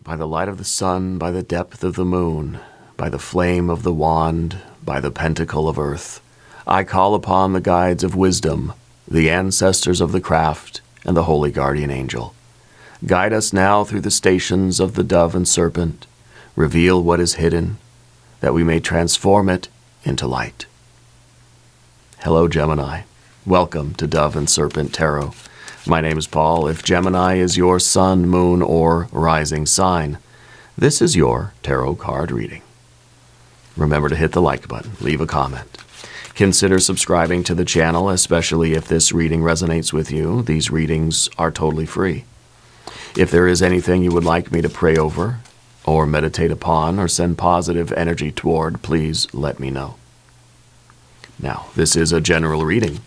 by the light of the sun, by the depth of the moon, by the flame of the wand, by the pentacle of earth, I call upon the guides of wisdom, the ancestors of the craft, and the holy guardian angel. Guide us now through the stations of the dove and serpent. Reveal what is hidden, that we may transform it into light. Hello, Gemini. Welcome to Dove and Serpent Tarot. My name is Paul. If Gemini is your sun, moon, or rising sign, this is your tarot card reading. Remember to hit the like button, leave a comment. Consider subscribing to the channel, especially if this reading resonates with you. These readings are totally free. If there is anything you would like me to pray over, or meditate upon, or send positive energy toward, please let me know. Now, this is a general reading,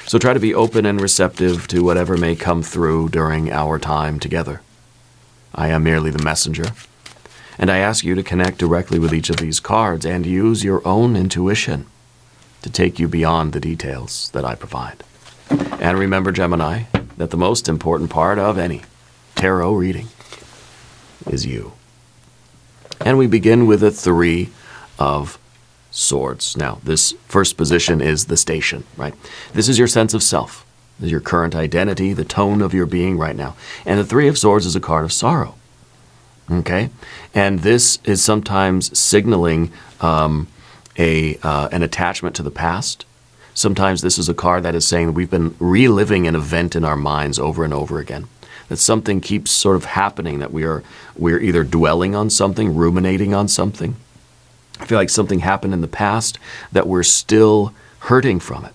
so try to be open and receptive to whatever may come through during our time together. I am merely the messenger, and I ask you to connect directly with each of these cards and use your own intuition to take you beyond the details that I provide. And remember, Gemini, that the most important part of any tarot reading is you. And we begin with a 3 of Swords. Now, this first position is the station, right? This is your sense of self, this is your current identity, the tone of your being right now. And the 3 of Swords is a card of sorrow, okay? And this is sometimes signaling an attachment to the past. Sometimes this is a card that is saying we've been reliving an event in our minds over and over again. That something keeps sort of happening, that we're either dwelling on something, ruminating on something. I feel like something happened in the past that we're still hurting from it.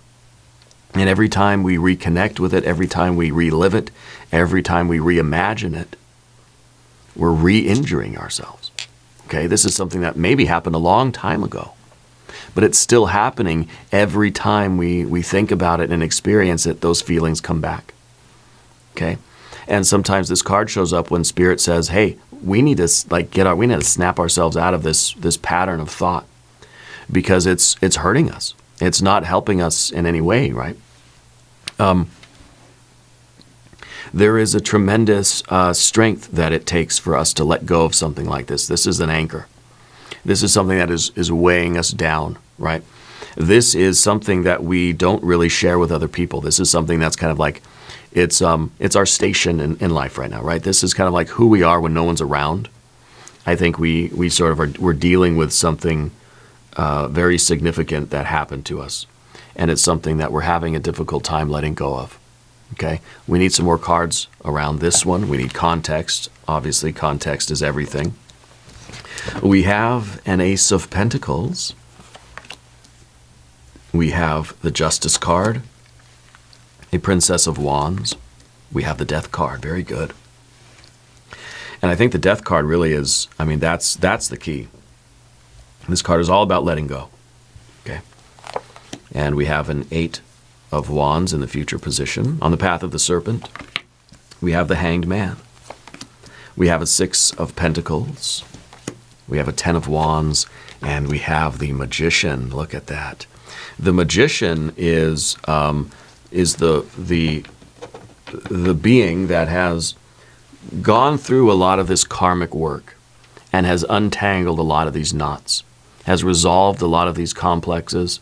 And every time we reconnect with it, every time we relive it, every time we reimagine it, we're re-injuring ourselves. Okay, this is something that maybe happened a long time ago, but it's still happening every time we think about it and experience it, those feelings come back. Okay? And sometimes this card shows up when Spirit says, hey, we need to we need to snap ourselves out of this pattern of thought, because it's hurting us. It's not helping us in any way, right? There is a tremendous strength that it takes for us to let go of something like this. This is an anchor. This is something that is weighing us down, right? This is something that we don't really share with other people. This is something that's kind of like, it's our station in life right now, right? This is kind of like who we are when no one's around. I think we sort of we're dealing with something very significant that happened to us. And it's something that we're having a difficult time letting go of, okay? We need some more cards around this one. We need context. Obviously, context is everything. We have an Ace of Pentacles. We have the Justice card. A Princess of Wands. We have the Death card. Very good. And I think the Death card really is, I mean, that's the key. This card is all about letting go. Okay. And we have an 8 of Wands in the future position. On the path of the Serpent, we have the Hanged Man. We have a 6 of Pentacles. We have a 10 of Wands. And we have the Magician. Look at that. The Magician is the being that has gone through a lot of this karmic work and has untangled a lot of these knots, has resolved a lot of these complexes,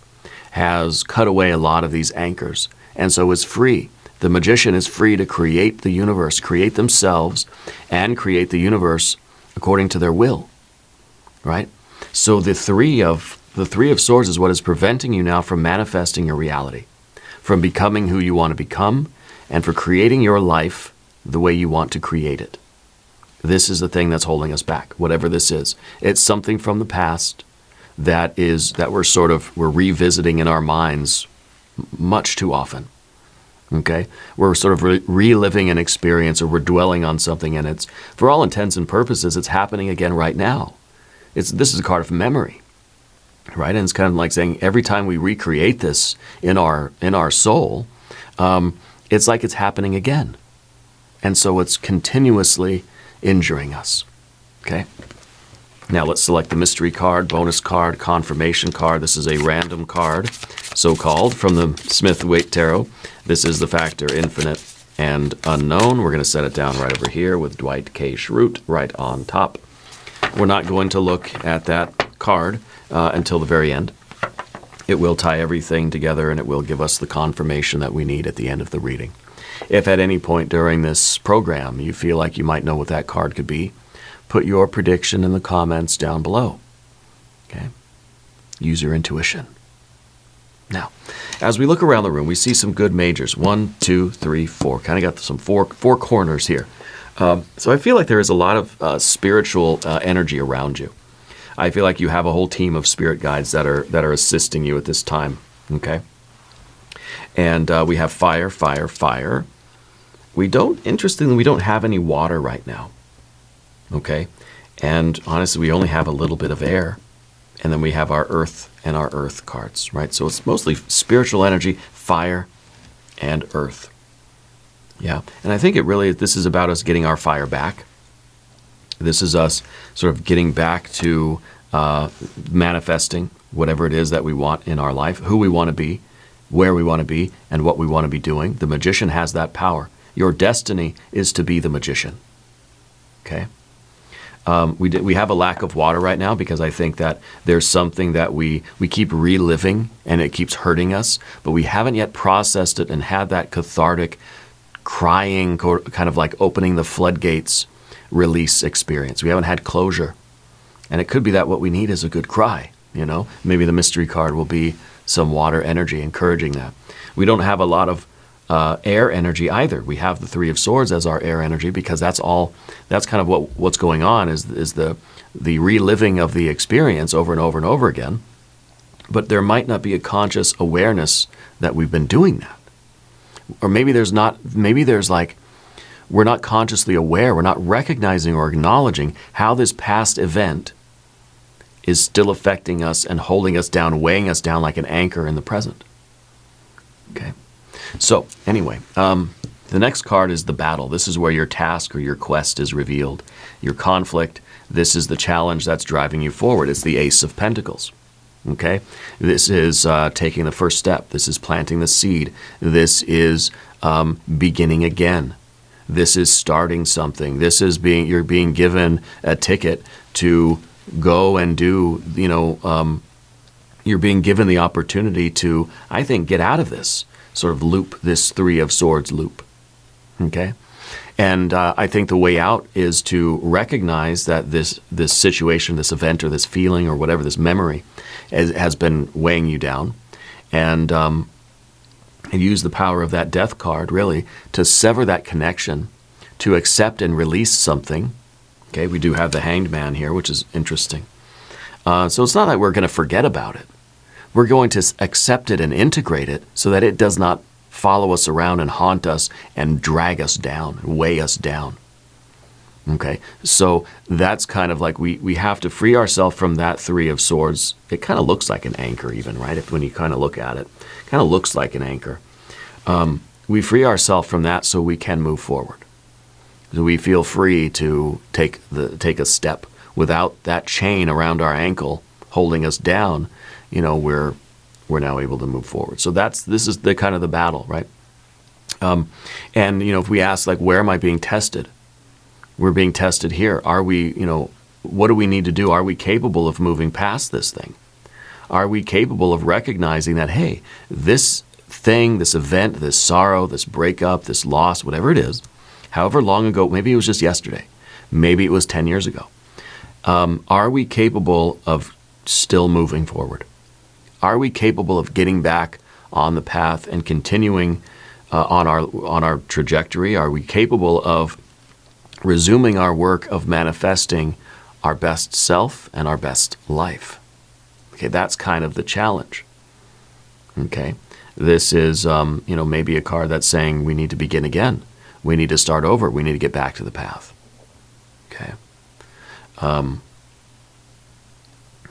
has cut away a lot of these anchors, and so is free. The Magician is free to create the universe, create themselves, and create the universe according to their will, right? So the three of Swords is what is preventing you now from manifesting your reality, from becoming who you want to become, and for creating your life the way you want to create it. This is the thing that's holding us back, whatever this is. It's something from the past that we're revisiting in our minds much too often. Okay? We're sort of reliving an experience, or we're dwelling on something, and it's, for all intents and purposes, it's happening again right now. This is a card of memory. Right, and it's kind of like saying every time we recreate this in our soul, it's like it's happening again, and so it's continuously injuring us. Okay. Now let's select the mystery card, bonus card, confirmation card. This is a random card, so-called, from the Smith-Waite Tarot. This is the Factor Infinite and unknown. We're going to set it down right over here with Dwight K. Schrute right on top. We're not going to look at that card until the very end. It will tie everything together, and it will give us the confirmation that we need at the end of the reading. If at any point during this program you feel like you might know what that card could be, put your prediction in the comments down below. Okay? Use your intuition. Now, as we look around the room, we see some good majors. 1, 2, 3, 4. Kind of got some four corners here. So I feel like there is a lot of spiritual energy around you. I feel like you have a whole team of spirit guides that are assisting you at this time. Okay? And we have fire, fire, fire. Interestingly, we don't have any water right now. Okay? And honestly, we only have a little bit of air. And then we have our earth and our earth cards, right? So it's mostly spiritual energy, fire, and earth. Yeah. And I think this is about us getting our fire back. This is us sort of getting back to manifesting whatever it is that we want in our life, who we want to be, where we want to be, and what we want to be doing. The magician has that power. Your destiny is to be the magician. Okay? We have a lack of water right now because I think that there's something that we keep reliving and it keeps hurting us, but we haven't yet processed it and had that cathartic, crying, kind of like opening the floodgates release experience. We haven't had closure. And it could be that what we need is a good cry, you know? Maybe the mystery card will be some water energy encouraging that. We don't have a lot of air energy either. We have the Three of Swords as our air energy because that's kind of what's going on is the reliving of the experience over and over and over again. But there might not be a conscious awareness that we've been doing that. Or maybe there's like, we're not consciously aware, we're not recognizing or acknowledging how this past event is still affecting us and holding us down, weighing us down like an anchor in the present. Okay. So, anyway, the next card is the battle. This is where your task or your quest is revealed. Your conflict, this is the challenge that's driving you forward. It's the Ace of Pentacles. Okay? This is taking the first step. This is planting the seed. This is beginning again. This is starting something. This is you're being given a ticket to go and do, you're being given the opportunity to, I think, get out of this sort of loop, this Three of Swords loop. Okay? And I think the way out is to recognize that this situation, this event, or this feeling, or whatever, this memory, has been weighing you down. And use the power of that death card, really, to sever that connection, to accept and release something. Okay, we do have the Hanged Man here, which is interesting. So it's not like we're going to forget about it. We're going to accept it and integrate it so that it does not follow us around and haunt us and drag us down, and weigh us down. Okay, so that's kind of like we have to free ourselves from that Three of Swords. It kind of looks like an anchor even, right? When you kind of look at it, kind of looks like an anchor. We free ourselves from that so we can move forward. So we feel free to take a step without that chain around our ankle holding us down. We're now able to move forward. So this is the kind of the battle, right? And if we ask, like, where am I being tested? We're being tested here. Are we, what do we need to do? Are we capable of moving past this thing? Are we capable of recognizing that, hey, this thing, this event, this sorrow, this breakup, this loss, whatever it is, however long ago, maybe it was just yesterday, maybe it was 10 years ago. Are we capable of still moving forward? Are we capable of getting back on the path and continuing on our trajectory? Are we capable of resuming our work of manifesting our best self and our best life? Okay, that's kind of the challenge. Okay, this is maybe a card that's saying we need to begin again. We need to start over. We need to get back to the path. Okay,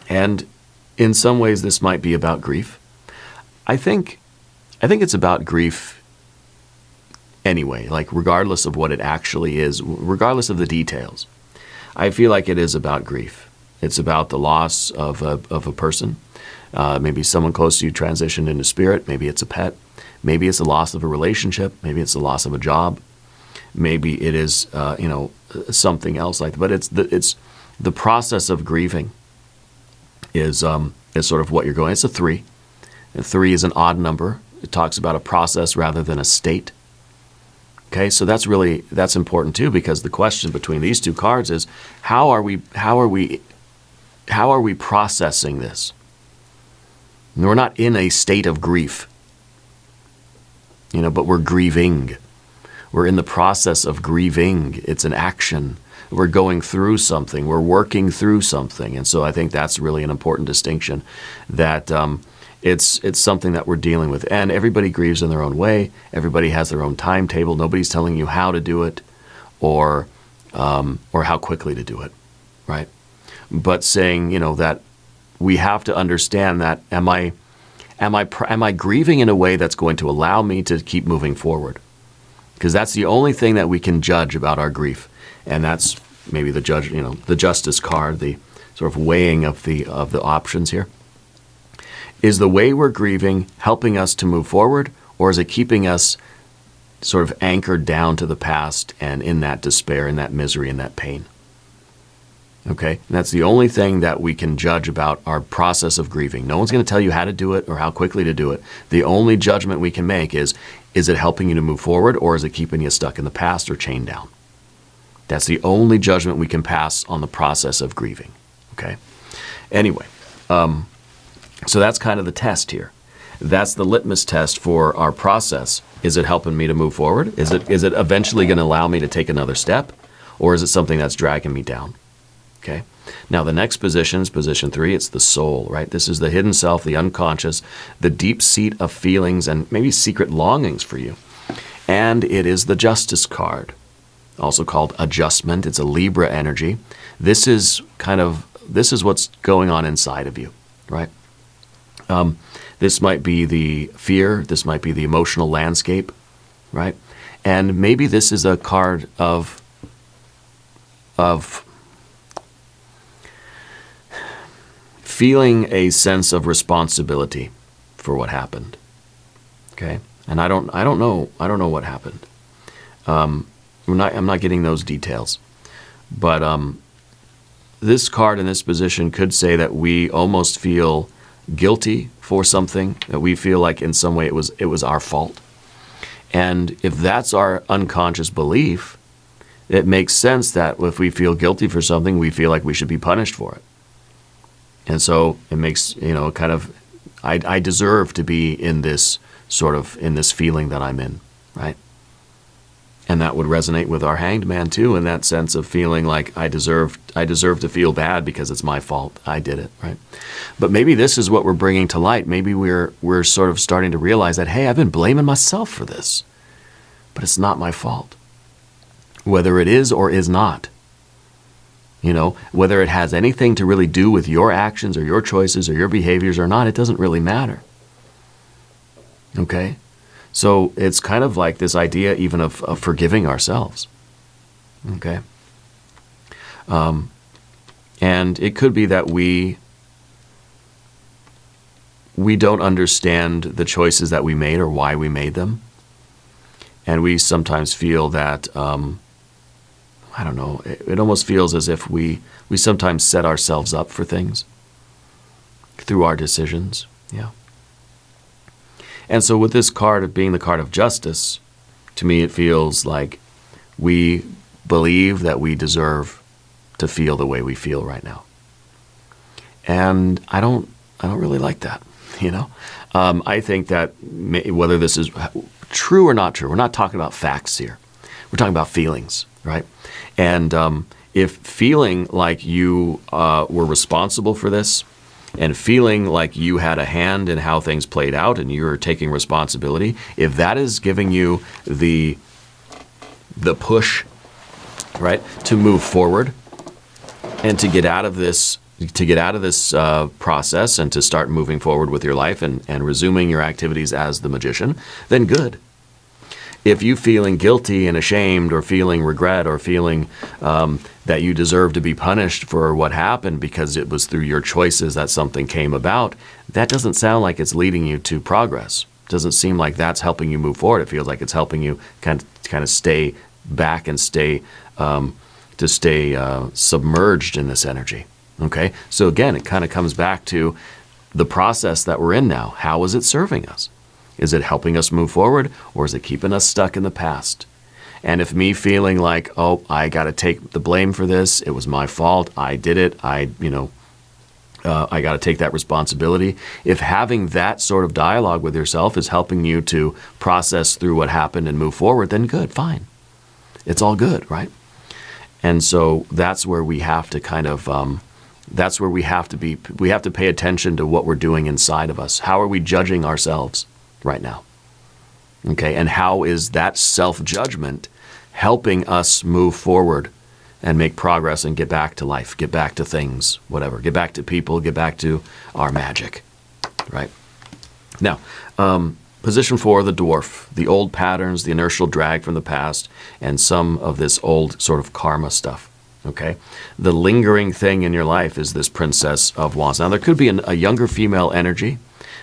and in some ways, this might be about grief. I think it's about grief anyway, like regardless of what it actually is, regardless of the details. I feel like it is about grief. It's about the loss of a person. Maybe someone close to you transitioned into spirit. Maybe it's a pet. Maybe it's the loss of a relationship. Maybe it's the loss of a job. Maybe it is, something else like that. But it's the process of grieving is sort of what you're going. It's a 3. And 3 is an odd number. It talks about a process rather than a state. Okay, so that's important too, because the question between these two cards is how are we processing this? And we're not in a state of grief, but we're grieving. We're in the process of grieving. It's an action. We're going through something. We're working through something. And so I think that's really an important distinction, that it's something that we're dealing with. And everybody grieves in their own way. Everybody has their own timetable. Nobody's telling you how to do it or how quickly to do it, right? But saying, that we have to understand that am I grieving in a way that's going to allow me to keep moving forward? Because that's the only thing that we can judge about our grief. And that's maybe the justice card, the sort of weighing of the options here. Is the way we're grieving helping us to move forward, or is it keeping us sort of anchored down to the past and in that despair, in that misery, in that pain? Okay, and that's the only thing that we can judge about our process of grieving. No one's going to tell you how to do it or how quickly to do it. The only judgment we can make is it helping you to move forward, or is it keeping you stuck in the past or chained down? That's the only judgment we can pass on the process of grieving. Okay, anyway, so that's kind of the test here. That's the litmus test for our process. Is it helping me to move forward? Is it eventually going to allow me to take another step, or is it something that's dragging me down? Okay. Now the next position is position 3. It's the soul, right? This is the hidden self, the unconscious, the deep seat of feelings and maybe secret longings for you. And it is the justice card, also called adjustment. It's a Libra energy. This is what's going on inside of you, right? This might be the fear. This might be the emotional landscape, right? And maybe this is a card of feeling a sense of responsibility for what happened. Okay, and I don't know what happened. I'm not getting those details, but this card in this position could say that we almost feel guilty for something, that we feel like in some way it was our fault. And if that's our unconscious belief, it makes sense that if we feel guilty for something, we feel like we should be punished for it. And so it makes, kind of, I deserve to be in this feeling that I'm in, right? And that would resonate with our hanged man too, in that sense of feeling like I deserve to feel bad because it's my fault. I did it, right? But maybe this is what we're bringing to light. Maybe we're sort of starting to realize that, hey, I've been blaming myself for this, but it's not my fault. Whether it is or is not. Whether it has anything to really do with your actions or your choices or your behaviors or not, it doesn't really matter. Okay? So it's kind of like this idea even of forgiving ourselves. Okay? And it could be that we don't understand the choices that we made or why we made them. And we sometimes feel that I don't know, it almost feels as if we sometimes set ourselves up for things through our decisions. Yeah. And so with this card being the card of justice, to me it feels like we believe that we deserve to feel the way we feel right now. And I don't really like that, I think that whether this is true or not true, we're not talking about facts here. We're talking about feelings, right? And if feeling like you were responsible for this and feeling like you had a hand in how things played out and you're taking responsibility, if that is giving you the push, right, to move forward and to get out of this process and to start moving forward with your life and resuming your activities as the magician, then good. If you feeling guilty and ashamed or feeling regret or feeling that you deserve to be punished for what happened because it was through your choices that something came about, that doesn't sound like it's leading you to progress. Doesn't seem like that's helping you move forward. It feels like it's helping you kind of stay back and stay submerged in this energy. Okay, so again, it kind of comes back to the process that we're in now. How is it serving us? Is it helping us move forward, or is it keeping us stuck in the past? And if me feeling like, oh, I got to take the blame for this, it was my fault, I did it, I got to take that responsibility. If having that sort of dialogue with yourself is helping you to process through what happened and move forward, then good, fine. It's all good, right? And so that's where we have to kind of, that's where we have to pay attention to what we're doing inside of us. How are we judging ourselves right now? Okay, and how is that self-judgment helping us move forward and make progress and get back to life, get back to things, whatever, get back to people, get back to our magic, right? Now, position 4, the dwarf, the old patterns, the inertial drag from the past, and some of this old sort of karma stuff, okay? The lingering thing in your life is this Princess of Wands. Now, there could be a younger female energy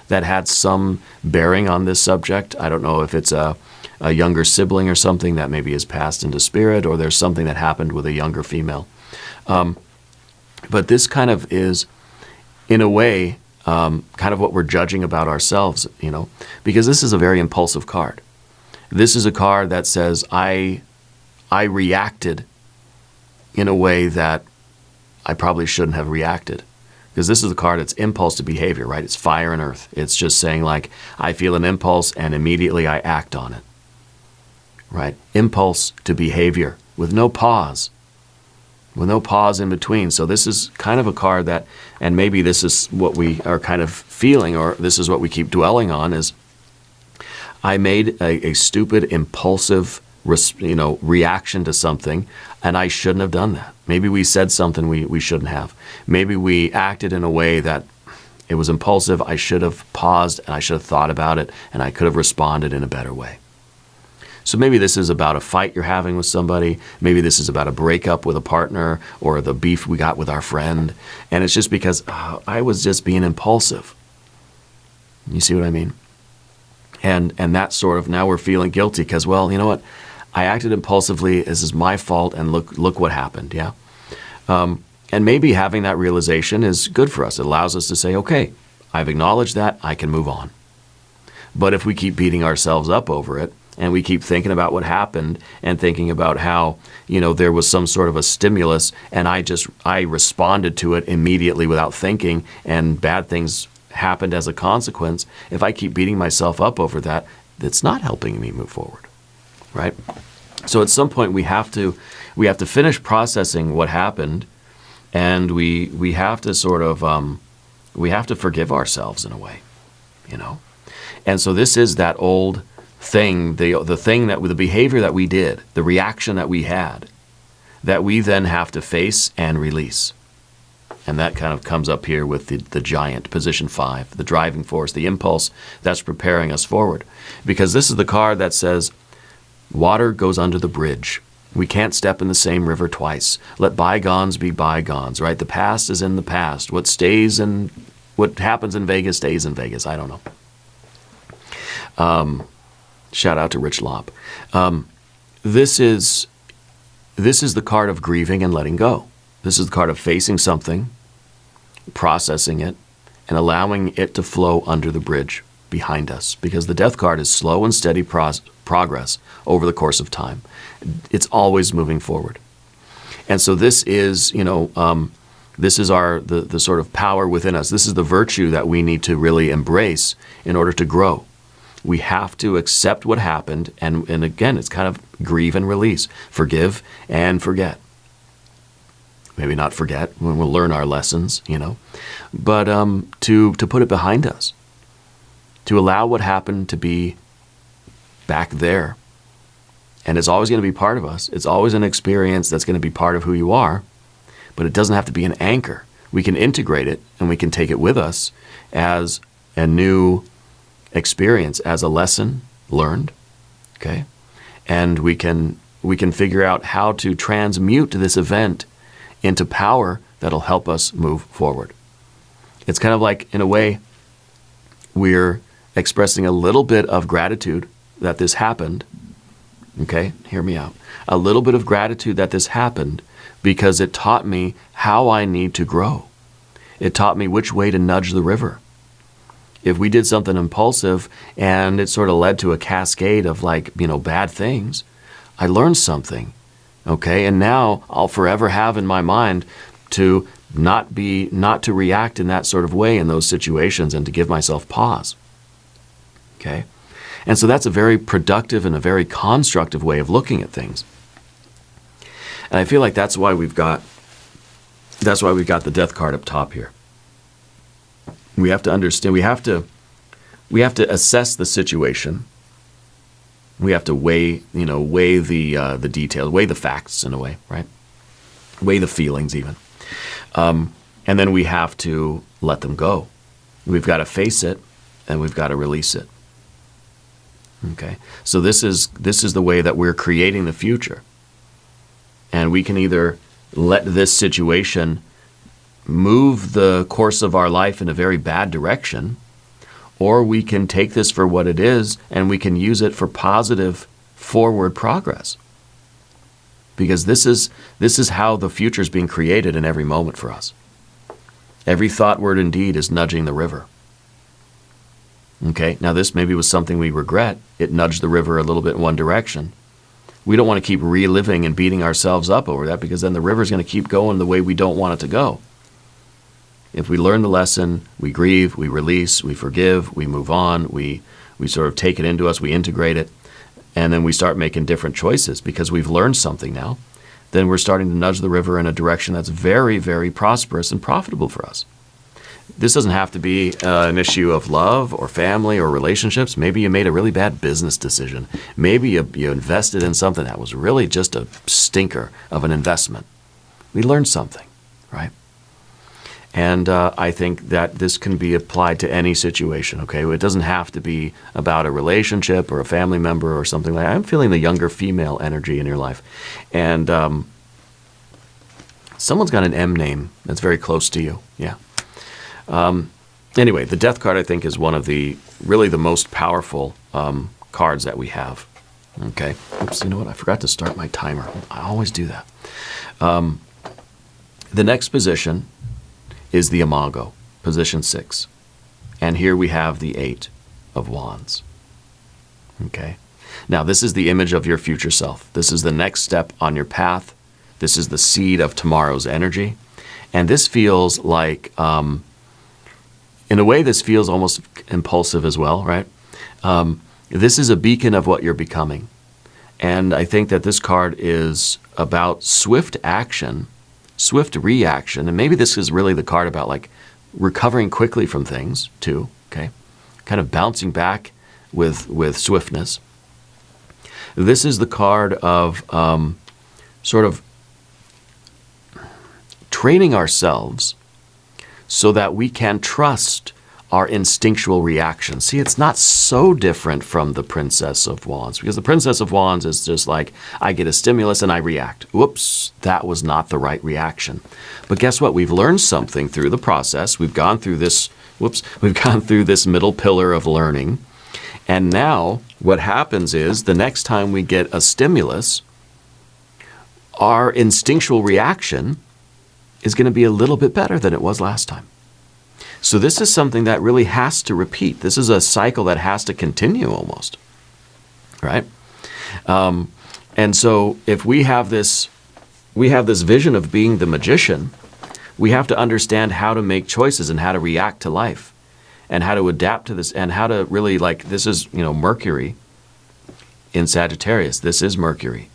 that had some bearing on this subject. I don't know if it's a younger sibling or something that maybe is passed into spirit, or there's something that happened with a younger female. But this kind of is, in a way, kind of what we're judging about ourselves, because this is a very impulsive card. This is a card that says, I reacted in a way that I probably shouldn't have reacted. Because this is a card that's impulse to behavior, right? It's fire and earth. It's just saying, like, I feel an impulse and immediately I act on it, right? Impulse to behavior with no pause. With no pause in between. So this is kind of a card that, and maybe this is what we are kind of feeling, or this is what we keep dwelling on, is I made a stupid, impulsive, reaction to something, and I shouldn't have done that. Maybe we said something we shouldn't have. Maybe we acted in a way that it was impulsive. I should have paused, and I should have thought about it, and I could have responded in a better way. So maybe this is about a fight you're having with somebody. Maybe this is about a breakup with a partner, or the beef we got with our friend. And it's just because I was just being impulsive. You see what I mean? And that sort of, now we're feeling guilty because, well, you know what? I acted impulsively. This is my fault, and look what happened, yeah? And maybe having that realization is good for us. It allows us to say, okay, I've acknowledged that, I can move on. But if we keep beating ourselves up over it, and we keep thinking about what happened and thinking about how, there was some sort of a stimulus, and I responded to it immediately without thinking, and bad things happened as a consequence, if I keep beating myself up over that, it's not helping me move forward, right? So at some point we have to finish processing what happened, and we have to sort of we have to forgive ourselves in a way, And so this is that old thing, the thing that with the behavior that we did, the reaction that we had, that we then have to face and release. And that kind of comes up here with the giant, position 5, the driving force, the impulse that's preparing us forward. Because this is the card that says, water goes under the bridge. We can't step in the same river twice. Let bygones be bygones, right? The past is in the past. What happens in Vegas stays in Vegas. I don't know. Shout out to Rich Lopp. This is the card of grieving and letting go. This is the card of facing something, processing it, and allowing it to flow under the bridge behind us. Because the death card is slow and steady progress over the course of time. It's always moving forward. And so this is, this is the sort of power within us. This is the virtue that we need to really embrace in order to grow. We have to accept what happened, and again, it's kind of grieve and release, forgive and forget. Maybe not forget, when we'll learn our lessons, but to put it behind us, to allow what happened to be back there. And it's always going to be part of us. It's always an experience that's going to be part of who you are, but it doesn't have to be an anchor. We can integrate it, and we can take it with us as a new experience, as a lesson learned, okay? And we can figure out how to transmute this event into power that'll help us move forward. It's kind of like, in a way, we're expressing a little bit of gratitude that this happened. Okay, hear me out. A little bit of gratitude that this happened because it taught me how I need to grow. It taught me which way to nudge the river. If we did something impulsive and it sort of led to a cascade of bad things, I learned something. Okay, and now I'll forever have in my mind to not to react in that sort of way in those situations and to give myself pause. Okay? And so that's a very productive and a very constructive way of looking at things. And I feel like that's why we've got the death card up top here. We have to understand, we have to assess the situation. We have to weigh the details, weigh the facts in a way, right? Weigh the feelings even. And then we have to let them go. We've got to face it and we've got to release it. Okay? So this is the way that we're creating the future. And we can either let this situation move the course of our life in a very bad direction, or we can take this for what it is and we can use it for positive forward progress. Because this is how the future is being created in every moment for us. Every thought, word, and deed is nudging the river. Okay, now this maybe was something we regret. It nudged the river a little bit in one direction. We don't want to keep reliving and beating ourselves up over that, because then the river's going to keep going the way we don't want it to go. If we learn the lesson, we grieve, we release, we forgive, we move on, we sort of take it into us, we integrate it, and then we start making different choices because we've learned something now. Then we're starting to nudge the river in a direction that's very, very prosperous and profitable for us. This doesn't have to be an issue of love or family or relationships. Maybe you made a really bad business decision. Maybe you invested in something that was really just a stinker of an investment. We learned something, right? And I think that this can be applied to any situation, okay? It doesn't have to be about a relationship or a family member or something like that. I'm feeling the younger female energy in your life. And someone's got an M name that's very close to you, yeah. Anyway, the death card, I think, is one of the most powerful cards that we have, okay? Oops, you know what? I forgot to start my timer. I always do that. The next position is the Imago, position 6. And here we have the 8 of Wands. Okay? Now, this is the image of your future self. This is the next step on your path. This is the seed of tomorrow's energy. And this feels like, in a way, this feels almost impulsive as well, right? This is a beacon of what you're becoming. And I think that this card is about swift action, swift reaction, and maybe this is really the card about like recovering quickly from things too, okay? Kind of bouncing back with swiftness. This is the card of sort of training ourselves so that we can trust our instinctual reaction. See, it's not so different from the Princess of Wands, because the Princess of Wands is just like, I get a stimulus and I react. Whoops, that was not the right reaction. But guess what? We've learned something through the process. We've gone through this, middle pillar of learning. And now what happens is the next time we get a stimulus, our instinctual reaction is going to be a little bit better than it was last time. So this is something that really has to repeat. This is a cycle that has to continue almost, right? And so if we have this vision of being the magician, we have to understand how to make choices and how to react to life and how to adapt to this and how to really, like, this is, Mercury in Sagittarius. This is Mercury,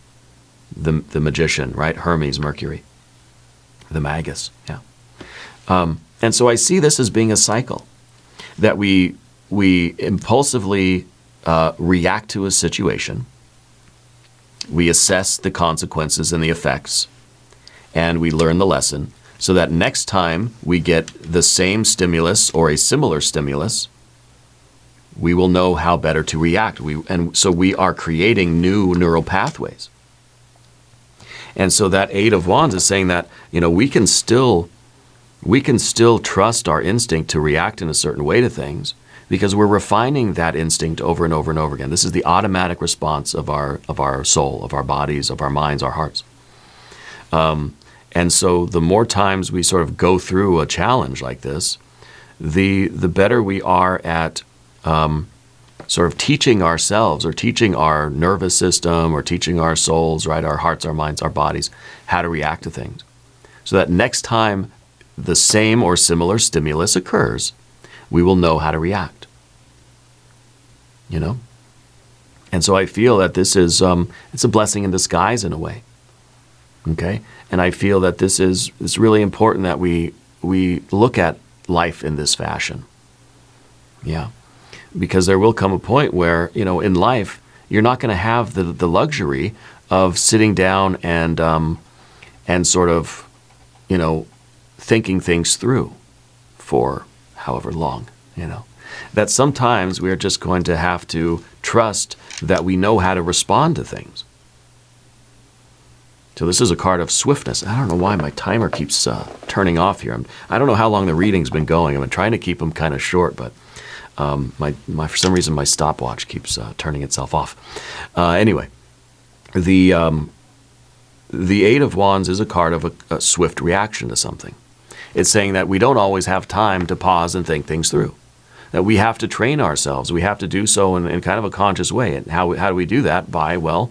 the magician, right? Hermes, Mercury, the magus, yeah. And so I see this as being a cycle, that we impulsively react to a situation, we assess the consequences and the effects, and we learn the lesson, so that next time we get the same stimulus or a similar stimulus, we will know how better to react. And so we are creating new neural pathways. And so that 8 of Wands is saying that, we can still trust our instinct to react in a certain way to things, because we're refining that instinct over and over and over again. This is the automatic response of our soul, of our bodies, of our minds, our hearts. And so the more times we sort of go through a challenge like this, the better we are at sort of teaching ourselves or teaching our nervous system or teaching our souls, right, our hearts, our minds, our bodies, how to react to things. So that next time the same or similar stimulus occurs, we will know how to react. You know? And so I feel that this is, it's a blessing in disguise in a way. Okay? And I feel that it's really important that we look at life in this fashion. Yeah. Because there will come a point where, you know, in life, you're not going to have the luxury of sitting down and sort of, you know, thinking things through for however long, you know. That sometimes we're just going to have to trust that we know how to respond to things. So this is a card of swiftness. I don't know why my timer keeps turning off here. I don't know how long the reading's been going. I've been trying to keep them kind of short, but for some reason my stopwatch keeps turning itself off. Anyway, the Eight of Wands is a card of a swift reaction to something. It's saying that we don't always have time to pause and think things through. That we have to train ourselves. We have to do so in kind of a conscious way. And how do we do that? By, well,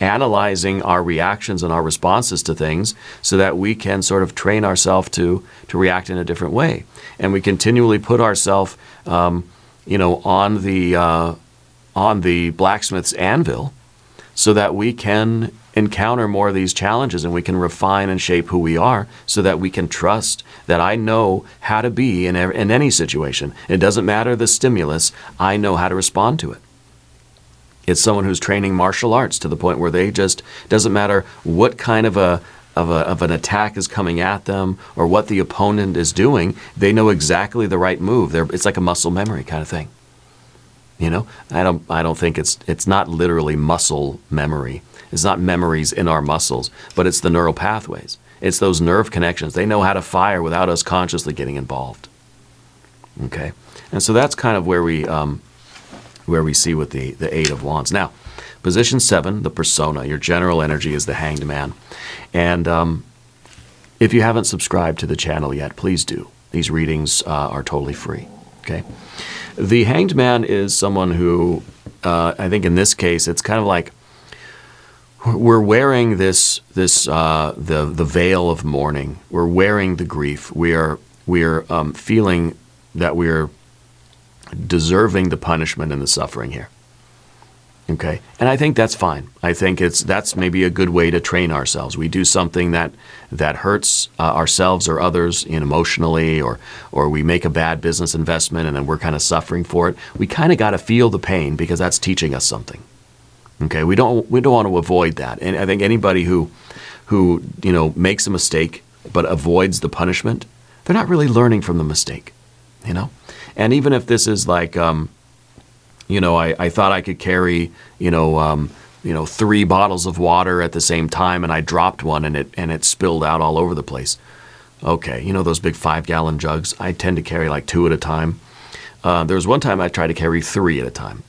analyzing our reactions and our responses to things so that we can sort of train ourselves to react in a different way. And we continually put ourselves, you know, on the blacksmith's anvil so that we can encounter more of these challenges and we can refine and shape who we are so that we can trust that I know how to be in any situation. It doesn't matter the stimulus, I know how to respond to it. It's someone who's training martial arts to the point where they just, doesn't matter what kind of an attack is coming at them or what the opponent is doing, they know exactly the right move. It's like a muscle memory kind of thing. You know, I don't think it's not literally muscle memory. It's not memories in our muscles, but it's the neural pathways. It's those nerve connections. They know how to fire without us consciously getting involved. Okay, and so that's kind of where we see with the Eight of Wands. Now, position 7, the persona, your general energy is the Hanged Man. And if you haven't subscribed to the channel yet, please do. These readings are totally free. Okay. The Hanged Man is someone who, I think in this case, it's kind of like we're wearing the veil of mourning. We're wearing the grief. We're feeling that we're deserving the punishment and the suffering here. Okay, and I think that's fine. I think that's maybe a good way to train ourselves. We do something that hurts ourselves or others emotionally, or we make a bad business investment and then we're kind of suffering for it. We kind of got to feel the pain because that's teaching us something. Okay, we don't want to avoid that. And I think anybody who makes a mistake but avoids the punishment, they're not really learning from the mistake. And even if this is like I thought I could carry, 3 bottles of water at the same time, and I dropped one, and it spilled out all over the place. Okay, those big 5-gallon jugs. I tend to carry like 2 at a time. There was one time I tried to carry 3 at a time.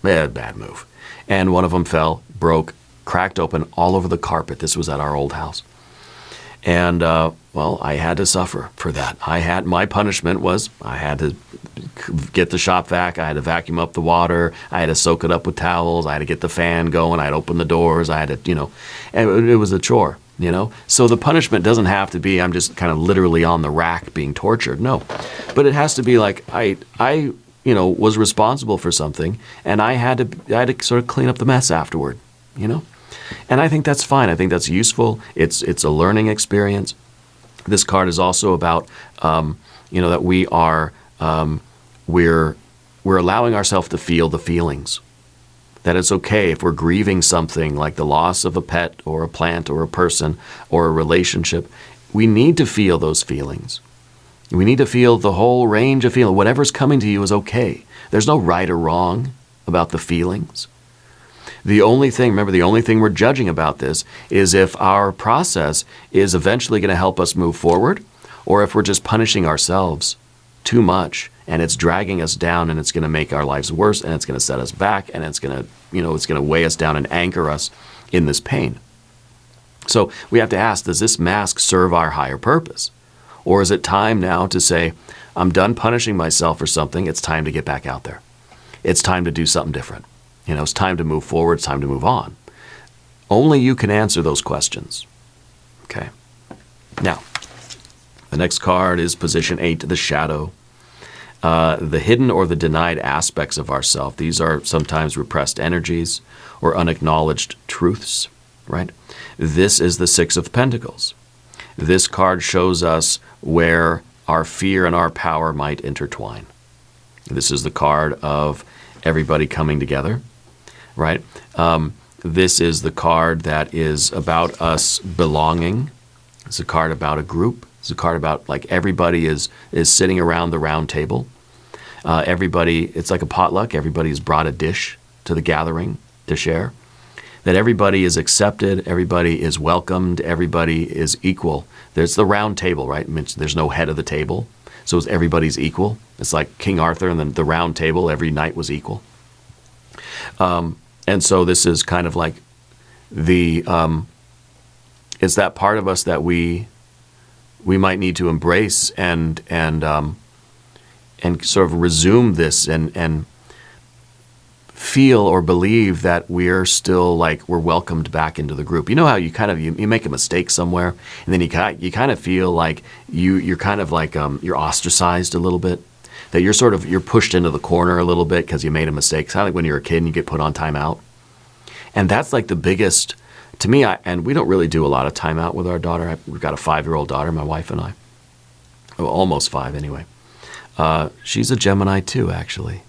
Bad move. And one of them fell, broke, cracked open all over the carpet. This was at our old house. And I had to suffer for that. My punishment was I had to get the shop vac. I had to vacuum up the water. I had to soak it up with towels. I had to get the fan going. I had to open the doors. I had to, and it was a chore, So the punishment doesn't have to be I'm just kind of literally on the rack being tortured. No, but it has to be like I was responsible for something, and I had to sort of clean up the mess afterward, And I think that's fine. I think that's useful. It's a learning experience. This card is also about, that we are, we're allowing ourselves to feel the feelings. That it's okay if we're grieving something like the loss of a pet or a plant or a person or a relationship. We need to feel those feelings. We need to feel the whole range of feeling. Whatever's coming to you is okay. There's no right or wrong about the feelings. The only thing we're judging about this is if our process is eventually going to help us move forward, or if we're just punishing ourselves too much and it's dragging us down, and it's going to make our lives worse, and it's going to set us back, and it's going to, it's going to weigh us down and anchor us in this pain. So we have to ask, does this mask serve our higher purpose? Or is it time now to say, I'm done punishing myself for something, it's time to get back out there. It's time to do something different. It's time to move forward, it's time to move on. Only you can answer those questions. Okay. Now, the next card is position 8, the shadow. The hidden or the denied aspects of ourself. These are sometimes repressed energies or unacknowledged truths, right? This is the 6 of Pentacles. This card shows us where our fear and our power might intertwine. This is the card of everybody coming together, right? This is the card that is about us belonging. It's a card about a group. It's a card about, like, everybody is sitting around the round table. Everybody, it's like a potluck. Everybody's brought a dish to the gathering to share. That everybody is accepted, everybody is welcomed, everybody is equal. There's the round table, right? There's no head of the table, so everybody's equal. It's like King Arthur and then the round table, every knight was equal. And so this is kind of like it's that part of us that we might need to embrace and sort of resume this and feel or believe that we're still, like, we're welcomed back into the group. You know how you kind of you make a mistake somewhere, and then you kind of feel like you're kind of like you're ostracized a little bit, that you're pushed into the corner a little bit because you made a mistake. It's kind of like when you're a kid and you get put on timeout, and that's like the biggest to me. And we don't really do a lot of timeout with our daughter. We've got a 5-year-old daughter, my wife and I, almost 5 anyway. She's a Gemini too, actually.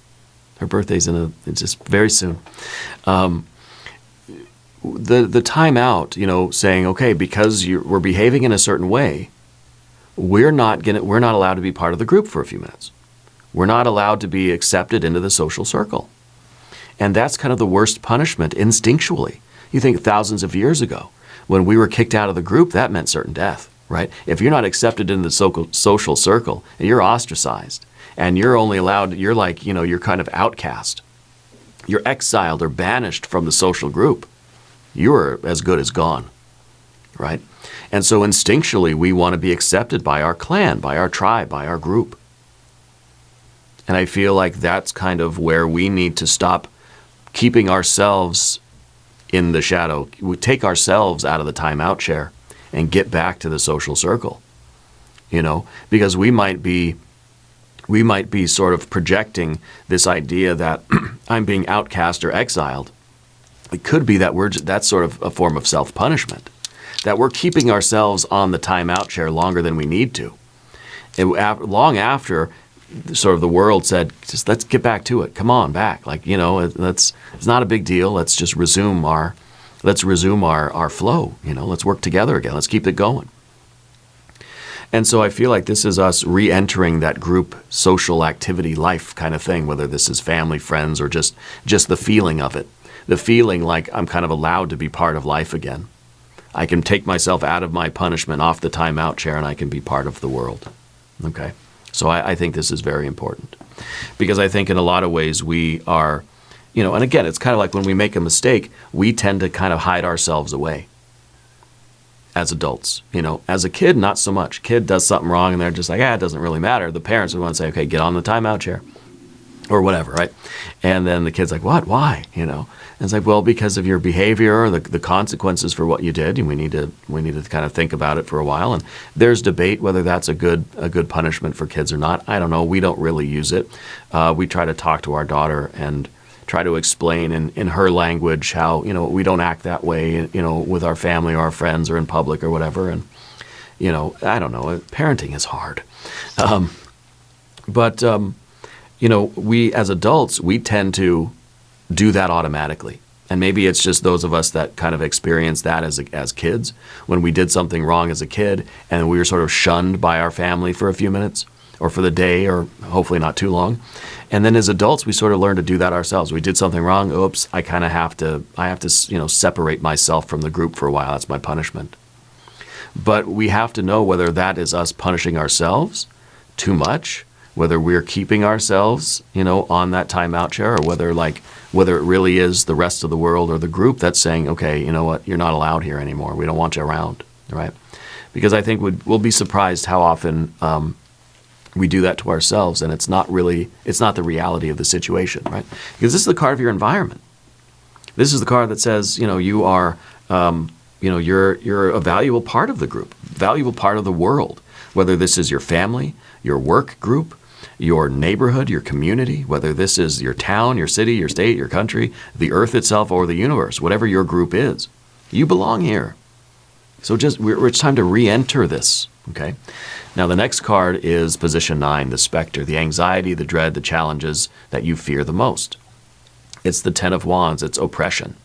Her birthday's it's just very soon. The time out, saying, okay, because we're behaving in a certain way, we're not allowed to be part of the group for a few minutes. We're not allowed to be accepted into the social circle. And that's kind of the worst punishment instinctually. You think thousands of years ago, when we were kicked out of the group, that meant certain death, right? If you're not accepted in the social circle, and you're ostracized, and you're only allowed, you're like, you're kind of outcast. You're exiled or banished from the social group. You're as good as gone, right? And so instinctually, we want to be accepted by our clan, by our tribe, by our group. And I feel like that's kind of where we need to stop keeping ourselves in the shadow. We take ourselves out of the timeout chair and get back to the social circle, because we might be sort of projecting this idea that I'm being outcast or exiled. It could be that that's sort of a form of self-punishment, that we're keeping ourselves on the timeout chair longer than we need to. Long after sort of the world said, just let's get back to it. Come on back. Like, it's not a big deal. Let's just resume our flow. Let's work together again. Let's keep it going. And so I feel like this is us re-entering that group social activity life kind of thing, whether this is family, friends, or just the feeling of it. The feeling like I'm kind of allowed to be part of life again. I can take myself out of my punishment, off the timeout chair, and I can be part of the world. Okay? So I think this is very important. Because I think in a lot of ways we are, and again, it's kind of like when we make a mistake, we tend to kind of hide ourselves away. As adults, as a kid, not so much. Kid does something wrong and they're just like, it doesn't really matter. The parents would want to say, okay, get on the timeout chair or whatever, right? And then the kid's like, what, why? And it's like, well, because of your behavior or the consequences for what you did, and we need to kind of think about it for a while. And there's debate whether that's a good punishment for kids or not. I don't know. We don't really use it. We try to talk to our daughter and try to explain in her language how, we don't act that way, with our family or our friends or in public or whatever. And, I don't know, parenting is hard. But we as adults, we tend to do that automatically. And maybe it's just those of us that kind of experience that as kids, when we did something wrong as a kid and we were sort of shunned by our family for a few minutes or for the day or hopefully not too long. And then as adults, we sort of learn to do that ourselves. We did something wrong. Oops, I have to separate myself from the group for a while. That's my punishment. But we have to know whether that is us punishing ourselves too much whether we're keeping ourselves, on that timeout chair, or whether it really is the rest of the world or the group that's saying, okay, you know what, you're not allowed here anymore. We don't want you around, right? Because I think we'll be surprised how often we do that to ourselves, and it's not the reality of the situation, right? Because this is the card of your environment. This is the card that says, you are, you're a valuable part of the group, valuable part of the world, whether this is your family, your work group, your neighborhood, your community, whether this is your town, your city, your state, your country, the earth itself, or the universe, whatever your group is, you belong here. So it's time to re-enter this, okay? Now the next card is position 9, the Spectre, the anxiety, the dread, the challenges that you fear the most. It's the 10 of Wands, it's oppression,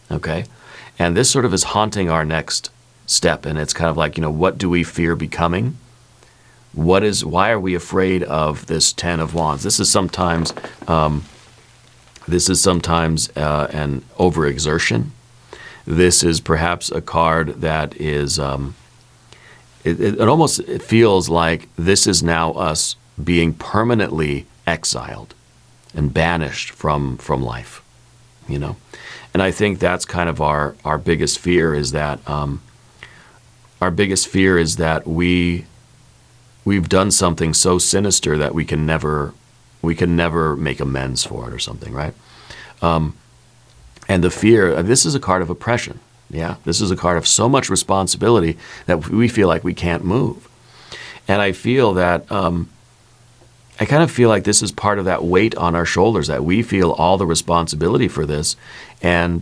okay? And this sort of is haunting our next step, and it's kind of like, what do we fear becoming? Why are we afraid of this 10 of Wands? This is sometimes an overexertion. This is perhaps a card that is, it feels like this is now us being permanently exiled and banished from life, And I think that's kind of our biggest fear is that, we've done something so sinister that we can never make amends for it or something, right? And the fear, this is a card of oppression. Yeah, this is a card of so much responsibility that we feel like we can't move. And I feel that, I kind of feel like this is part of that weight on our shoulders, that we feel all the responsibility for this. And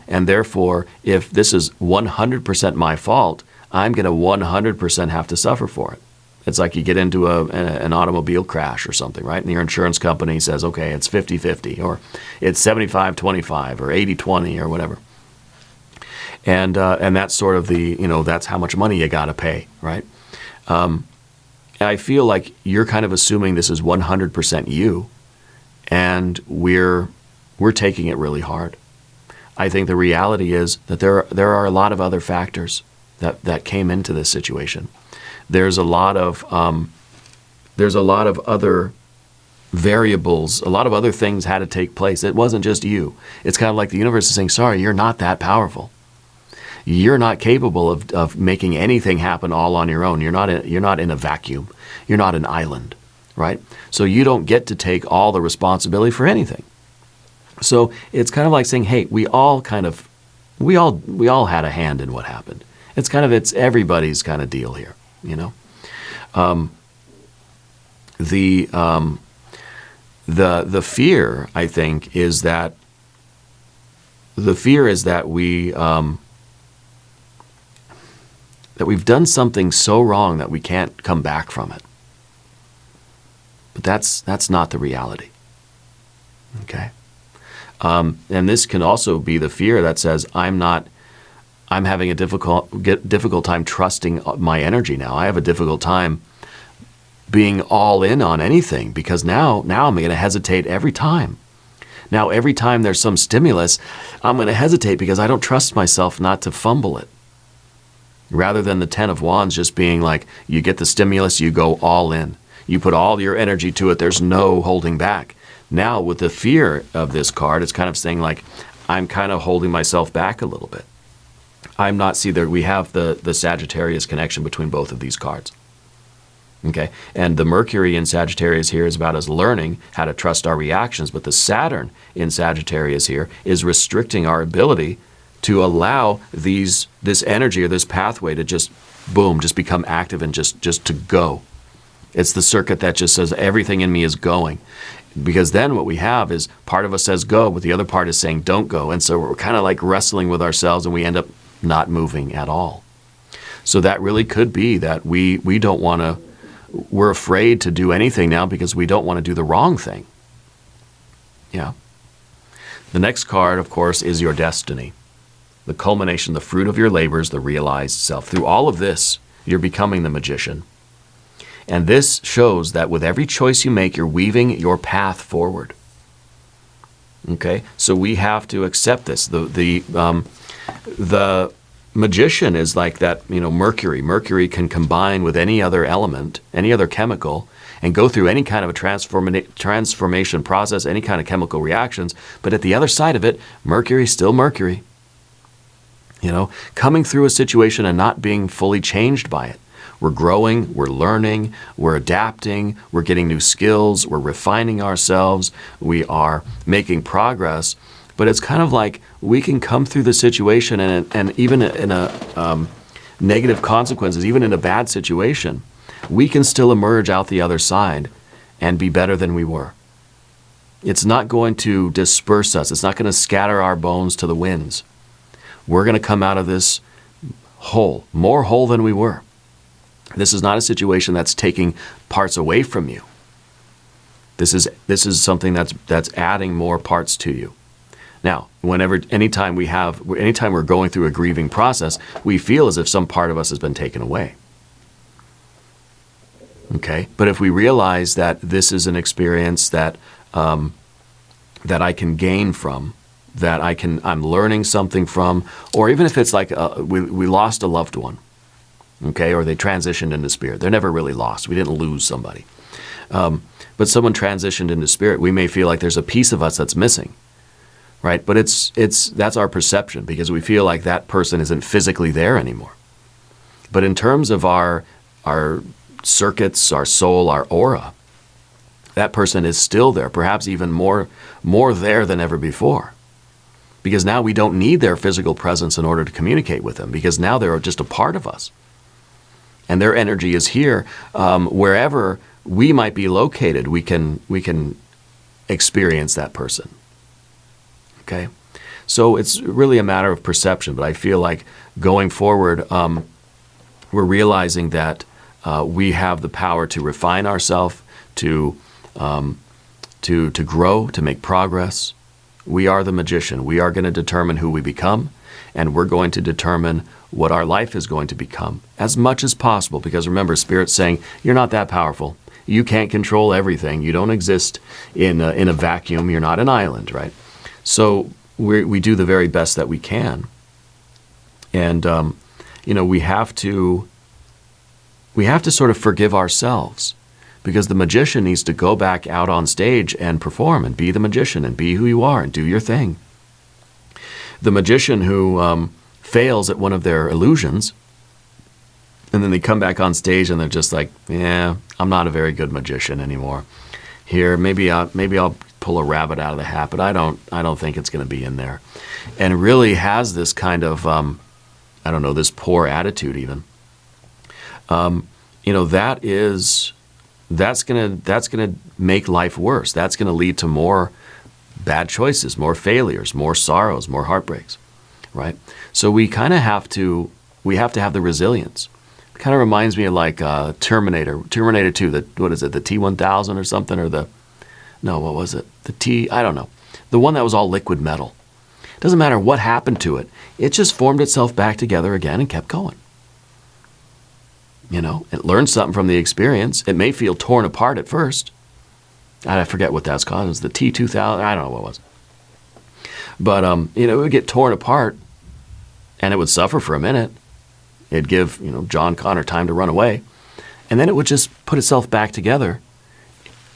therefore, if this is 100% my fault, I'm going to 100% have to suffer for it. It's like you get into an automobile crash or something, right? And your insurance company says, okay, it's 50-50, or it's 75-25, or 80-20, or whatever. And that's sort of that's how much money you got to pay, right? And I feel like you're kind of assuming this is 100% you, and we're taking it really hard. I think the reality is that there are a lot of other factors that came into this situation. There's a lot of other variables, a lot of other things had to take place. It wasn't just you. It's kind of like the universe is saying, sorry, you're not that powerful. You're not capable of making anything happen all on your own. You're not in a vacuum. You're not an island, right? So you don't get to take all the responsibility for anything. So it's kind of like saying, hey, we all had a hand in what happened. It's everybody's kind of deal here. The fear, I think, is that we've done something so wrong that we can't come back from it. But that's not the reality. Okay? And this can also be the fear that says, I'm having a difficult time trusting my energy now. I have a difficult time being all in on anything because now I'm going to hesitate every time. Now every time there's some stimulus, I'm going to hesitate because I don't trust myself not to fumble it. Rather than the 10 of Wands just being like, you get the stimulus, you go all in. You put all your energy to it, there's no holding back. Now with the fear of this card, it's kind of saying like, I'm kind of holding myself back a little bit. We have the Sagittarius connection between both of these cards. Okay, and the Mercury in Sagittarius here is about us learning how to trust our reactions, but the Saturn in Sagittarius here is restricting our ability to allow this energy or this pathway to just become active and just to go. It's the circuit that just says everything in me is going. Because then what we have is part of us says go, but the other part is saying don't go. And so we're kind of like wrestling with ourselves and we end up not moving at all. So that really could be that we're afraid to do anything now because we don't want to do the wrong thing. Yeah. The next card, of course, is your destiny. The culmination, the fruit of your labors, the realized self. Through all of this, you're becoming the magician. And this shows that with every choice you make, you're weaving your path forward. Okay? So we have to accept this. The magician is like that, Mercury. Mercury can combine with any other element, any other chemical, and go through any kind of a transformation process, any kind of chemical reactions. But at the other side of it, Mercury's still Mercury. Coming through a situation and not being fully changed by it. We're growing, we're learning, we're adapting, we're getting new skills, we're refining ourselves, we are making progress. But it's kind of like we can come through the situation and even in a negative consequences, even in a bad situation, we can still emerge out the other side and be better than we were. It's not going to disperse us. It's not going to scatter our bones to the winds. We're going to come out of this whole, more whole than we were. This is not a situation that's taking parts away from you. This is something that's adding more parts to you. Now, anytime we're going through a grieving process, we feel as if some part of us has been taken away. Okay, but if we realize that this is an experience that I can gain from, that I'm learning something from, or even if it's like we lost a loved one, okay, or they transitioned into spirit. They're never really lost. We didn't lose somebody. But someone transitioned into spirit, we may feel like there's a piece of us that's missing, right? But that's our perception, because we feel like that person isn't physically there anymore. But in terms of our circuits, our soul, our aura, that person is still there, perhaps even more there than ever before. Because now we don't need their physical presence in order to communicate with them, because now they're just a part of us. And their energy is here. Wherever we might be located, we can experience that person. Okay? So it's really a matter of perception, but I feel like going forward, we're realizing that we have the power to refine ourselves, to grow, to make progress. We are the magician. We are going to determine who we become, and we're going to determine what our life is going to become as much as possible. Because remember, Spirit's saying, you're not that powerful. You can't control everything. You don't exist in a vacuum. You're not an island, right? So we do the very best that we can. And, we have to sort of forgive ourselves, because the magician needs to go back out on stage and perform and be the magician and be who you are and do your thing. The magician who fails at one of their illusions, and then they come back on stage and they're just like, yeah, I'm not a very good magician anymore. Here, maybe I'll pull a rabbit out of the hat, but I don't think it's going to be in there. And really has this kind of, this poor attitude even. That's gonna make life worse. That's gonna lead to more bad choices, more failures, more sorrows, more heartbreaks, right? So we kind of have to have the resilience. It kind of reminds me of like Terminator 2. The T-1000 or something, or what was it? I don't know. The one that was all liquid metal. It doesn't matter what happened to it. It just formed itself back together again and kept going. It learned something from the experience. It may feel torn apart at first. I forget what that's called. It was the T-2000. I don't know what it was. But, it would get torn apart, and it would suffer for a minute. It'd give, John Connor time to run away. And then it would just put itself back together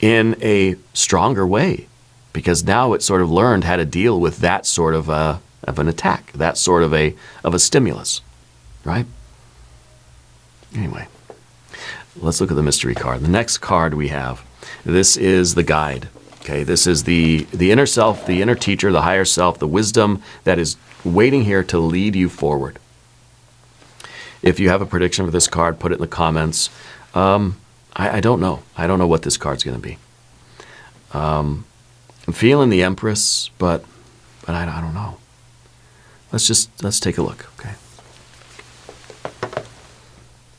in a stronger way, because now it sort of learned how to deal with that sort of an attack, that sort of a stimulus, right? Anyway, let's look at the mystery card. The next card we have, this is the guide. Okay, this is the inner self, the inner teacher, the higher self, the wisdom that is waiting here to lead you forward. If you have a prediction for this card, put it in the comments. I don't know. I don't know what this card's going to be. I'm feeling the Empress, but I don't know. Let's take a look. Okay.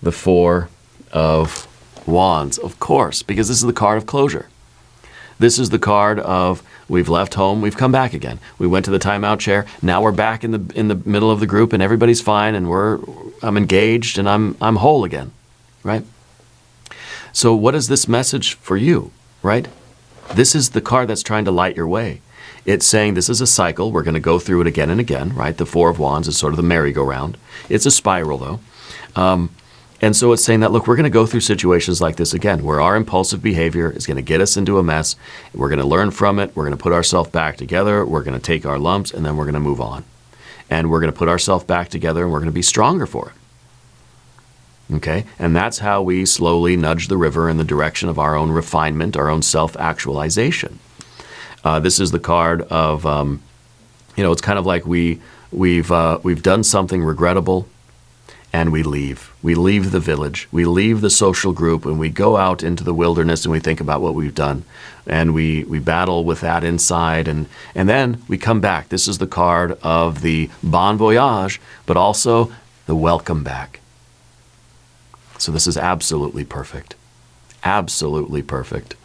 The Four of Wands, of course, because this is the card of closure. This is the card of we've left home, we've come back again. We went to the timeout chair. Now we're back in the middle of the group, and everybody's fine, and I'm engaged, and I'm whole again, right? So what is this message for you, right? This is the card that's trying to light your way. It's saying this is a cycle. We're going to go through it again and again, right? The Four of Wands is sort of the merry-go-round. It's a spiral, though. And so it's saying that, look, we're going to go through situations like this again, where our impulsive behavior is going to get us into a mess. We're going to learn from it. We're going to put ourselves back together. We're going to take our lumps, and then we're going to move on. And we're going to put ourselves back together, and we're going to be stronger for it. Okay? And that's how we slowly nudge the river in the direction of our own refinement, our own self-actualization. This is the card of, it's kind of like we've done something regrettable, and we leave. We leave the village. We leave the social group, and we go out into the wilderness, and we think about what we've done. And we battle with that inside, and then we come back. This is the card of the bon voyage, but also the welcome back. So this is absolutely perfect. Absolutely perfect.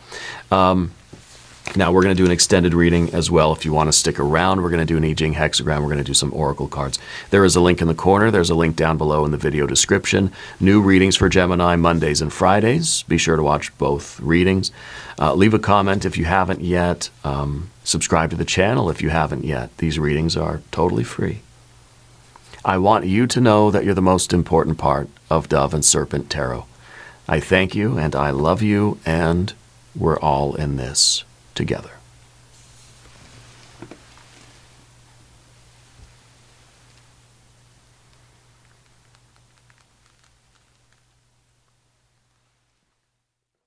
Now, we're going to do an extended reading as well. If you want to stick around, we're going to do an I Ching hexagram. We're going to do some oracle cards. There is a link in the corner. There's a link down below in the video description. New readings for Gemini Mondays and Fridays. Be sure to watch both readings. Leave a comment if you haven't yet. Subscribe to the channel if you haven't yet. These readings are totally free. I want you to know that you're the most important part of Dove and Serpent Tarot. I thank you, and I love you, and we're all in this together.